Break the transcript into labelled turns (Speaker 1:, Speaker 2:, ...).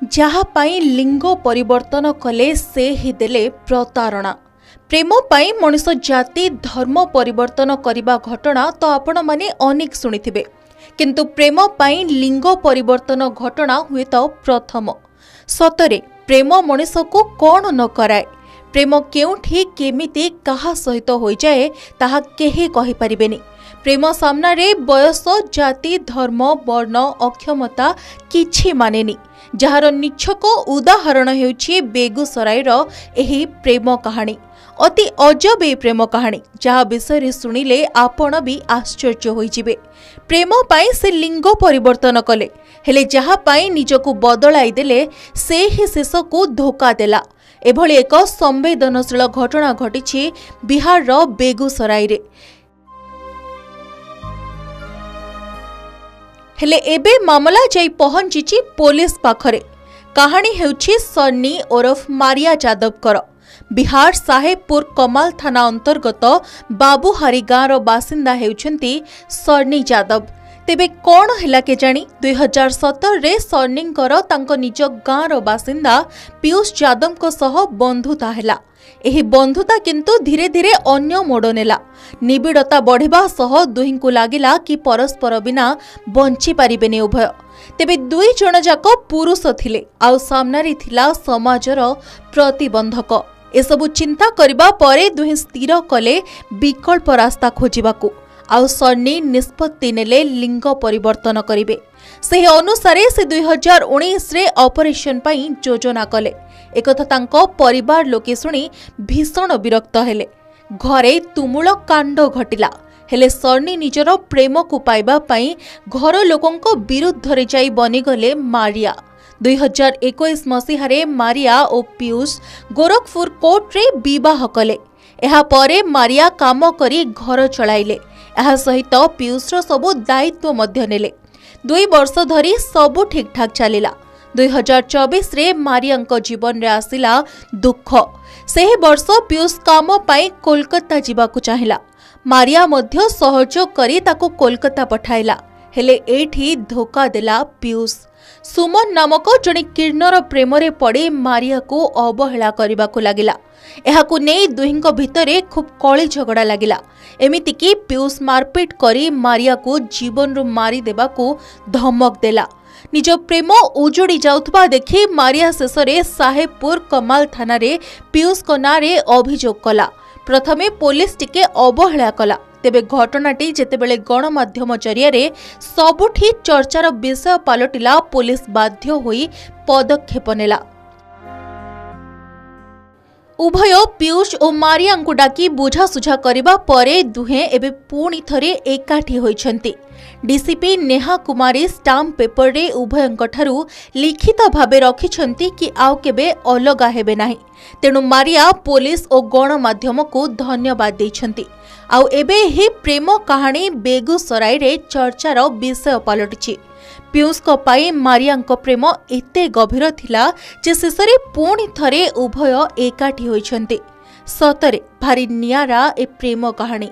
Speaker 1: जहाँ पाई लिंग परिवर्तन कले से ही देले प्रतारणा। प्रेम पाई मनुष्य जाति धर्म परिवर्तन करने घटना तो आपण माने अनेक शुणिथिबे, किंतु प्रेम पाई लिंग परिवर्तन घटना हुए तो प्रथम। सतरे प्रेम मनुष्य को कौन न कराए, प्रेम केउठी केमिति कहा सहित हो जाए ताहा केही कहि परिबेनी। प्रेम सामना रे बयस जाति धर्म वर्ण अक्षमता किछि मानेनी। जार निछक उदाहरण हेउछि बेगुसरायर एही प्रेम कहानी। अति अजब ए प्रेम कहानी, जहा विषय शुणिले आपण भी आश्चर्य होइजिबे। प्रेम पाई से लिंग परिवर्तन कले, हेले जहा पाई निजको बदलाई देले से ही शेष को धोखा देला। एभली एक संवेदनशील घटना घटिछि बिहार रो बेगुसराय रे। हेले एबे मामला जाई पहुंची पुलिस पाखरे। कहानी हेउछि सन्नी ओरफ मारिया यादव कर। बिहार साहेबपुर कमाल थाना अंतर्गत बाबूहारी गाँव बासिंदा हेउछंती सन्नी यादव। तेबे कौन हैला के जानी 2017 रे सन्नींकर तांको निज गाँव बासिंदा पीयूष यादव को सह बंधुता हैला। एही बंधुता किंतु धीरे धीरे अन्य मोड़ नेला। निबिड़ता बढ़िबा सह दुहिंकु लागिला कि परस्पर बिना बंची पारिबेनी उभय। तेबे दुई जण जाक पुरुष थिले, आउ सामनारी थिला समाजर प्रतिबंधक। एसबु चिंता करिबा परे दुहे स्थिर कले विकल्प रास्ता खोजिबाकू। आउ सन्नी निष्पत्ति नेले लिंग परिवर्तन करिवे। सेही अनुसारे से 2019 रे ऑपरेशन पई योजना कले। एकथा तांको परिवार लोके सुनी भीषण विरक्त हेले। घरे तुमुल कांड घटिला, हेले सन्नी निजर प्रेम को पाइबा पई घर लोकंको विरुद्ध रे जाई बनिगले मारिया। 2021 मसीहारे मारिया और पीयूष गोरखपुर कोर्ट रे विवाह कले। एहा परे मारिया काम करी घर चलाइले। एहा सहित पीयूष रो सबु दायित्व मध्य नेले। 2 वर्ष धरी सबु ठीक ठाक चलिला। 2024 रे मारियांको जीवन रे आसिला दुख। सेही वर्ष पीयूष काम पाई कोलकाता जिबाकू चाहिला। मारिया मध्य सहयोग करी ताको कोलकाता पठाइला, हेले एठी धोखा देला पीयूष। सुमन नामक जणे किन्नर प्रेम रे पड़ी मारिया को अवहेला करबाकू लागिला। एहाकू नै दुहिंको भितरे खूब कଳି झगड़ा लागिला। एमिति कि पीयूष मारपीट करी मारिया को जीवन रु मारी देबाकू धमक देला। निज प्रेम उजड़ी जाउथबा देखि मारिया शेषरे साहेबपुर कमाल थाना रे पीयूष को नारे अभियोग कला। प्रथमे पुलिस टिके अवहेला कला। तेबे घटनाटी जेतेबेले गणमाध्यम जरिया सबुठी चर्चार विषय पलटिला, पुलिस बाध्य होई पदक्षेप नेला। उभय पीयूष और मारिया को डाकी बुझासुझा करबा परे दुहे एबे पुणी थरे एकाठी होइछंती। DCP Neha Kumari stamp paper रे उभयंकठारु लिखित भाबे रखिछंती कि आउ केबे अलगा हेबे नाही। तेणु मारिया पुलिस और गणमाध्यम को धन्यवाद देइछंती। आउ एबे ही प्रेम कहानी बेगुसराय रे चर्चार विषय पलटिछि। पीयूष को पाई मारियांको प्रेम एते गभीर थिला जे शेषरे पुणी थरे उभय एकाठी होइछंती। सतरे भारी नियारा ए प्रेम कहानी।